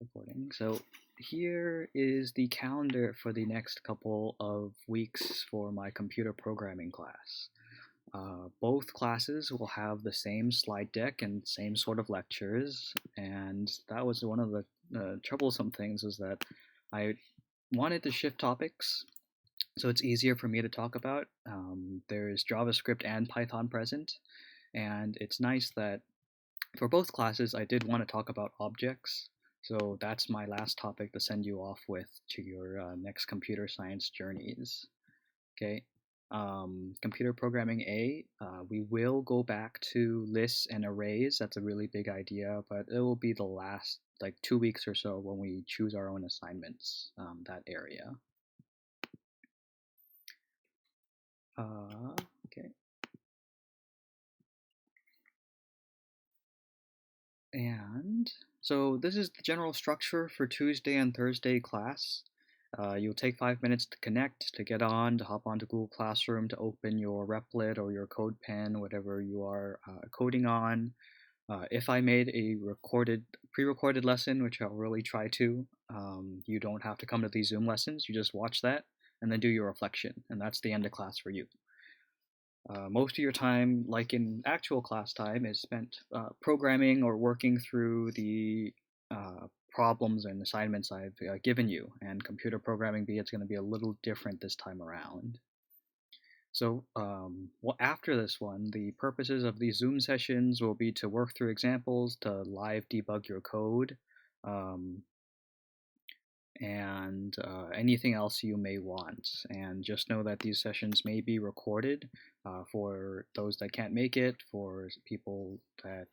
recording. So here is the calendar for the next couple of weeks for my computer programming class. Both classes will have the same slide deck and same sort of lectures, and that was one of the troublesome things, is that I wanted to shift topics so it's easier for me to talk about. There's JavaScript and Python present, and it's nice that for both classes I did want to talk about objects. So that's my last topic to send you off with to your next computer science journeys. Okay. Computer programming A, we will go back to lists and arrays. That's a really big idea, but it will be the last like 2 weeks or so when we choose our own assignments, that area. Okay. And so this is the general structure for Tuesday and Thursday class. You'll take 5 minutes to connect, to get on, to hop onto Google Classroom, to open your Replit or your CodePen, whatever you are coding on. If I made a pre-recorded lesson, which I'll really try to, you don't have to come to these Zoom lessons. You just watch that and then do your reflection, and that's the end of class for you. Most of your time, like in actual class time, is spent programming or working through the problems and assignments I've given you. And computer programming B, it's going to be a little different this time around. So after this one, the purposes of these Zoom sessions will be to work through examples, to live debug your code, and anything else you may want. And just know that these sessions may be recorded for those that can't make it, for people that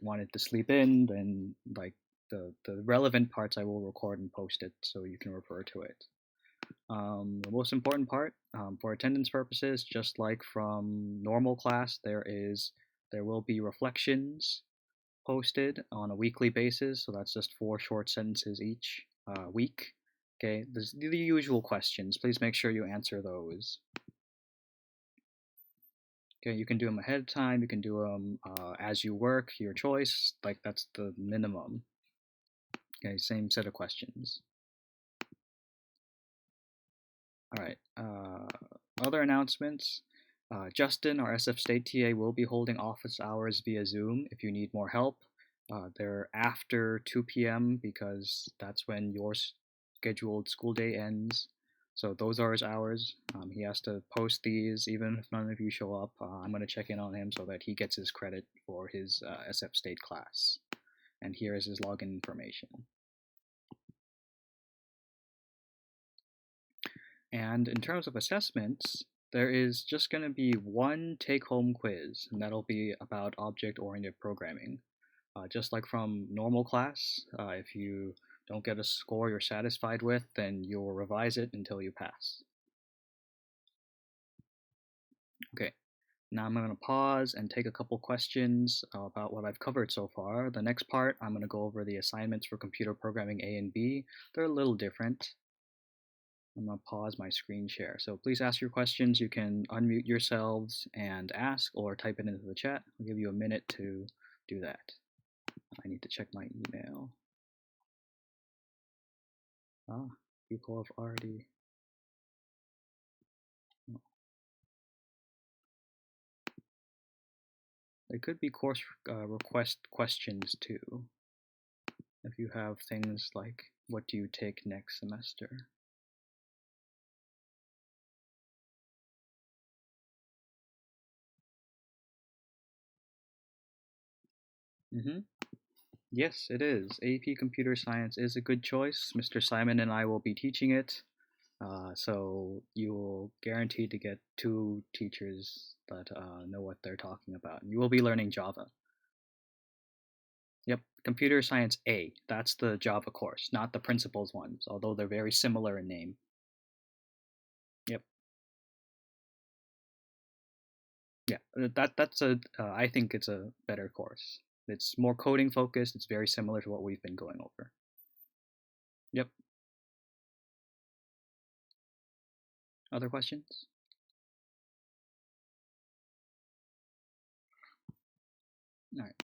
wanted to sleep in, then like the relevant parts I will record and post it so you can refer to it. The most important part, for attendance purposes, just like from normal class, there will be reflections posted on a weekly basis, so that's just 4 short sentences each week. Okay, there's the usual questions. Please make sure you answer those. Okay, you can do them ahead of time, you can do them as you work, your choice, like that's the minimum. Okay, same set of questions. All right, other announcements. Justin, our SF State TA, will be holding office hours via Zoom if you need more help. They're after 2 p.m. because that's when your scheduled school day ends. So those are his hours. He has to post these even if none of you show up. I'm going to check in on him so that he gets his credit for his SF State class. And here is his login information. And in terms of assessments, there is just going to be one take-home quiz, and that'll be about object-oriented programming. Just like from normal class, if you don't get a score you're satisfied with, then you'll revise it until you pass. Okay, now I'm going to pause and take a couple questions about what I've covered so far. The next part, I'm going to go over the assignments for computer programming A and B. They're a little different. I'm going to pause my screen share. So please ask your questions. You can unmute yourselves and ask, or type it into the chat. I'll give you a minute to do that. I need to check my email. People have already... There could be course request questions too. If you have things like, what do you take next semester? Yes, it is. AP Computer Science is a good choice. Mr. Simon and I will be teaching it. So you will guaranteed to get 2 teachers that know what they're talking about. You will be learning Java. Yep, Computer Science A. That's the Java course, not the principles ones, although they're very similar in name. Yep. Yeah, that's I think it's a better course. It's more coding focused. It's very similar to what we've been going over. Yep. Other questions? All right.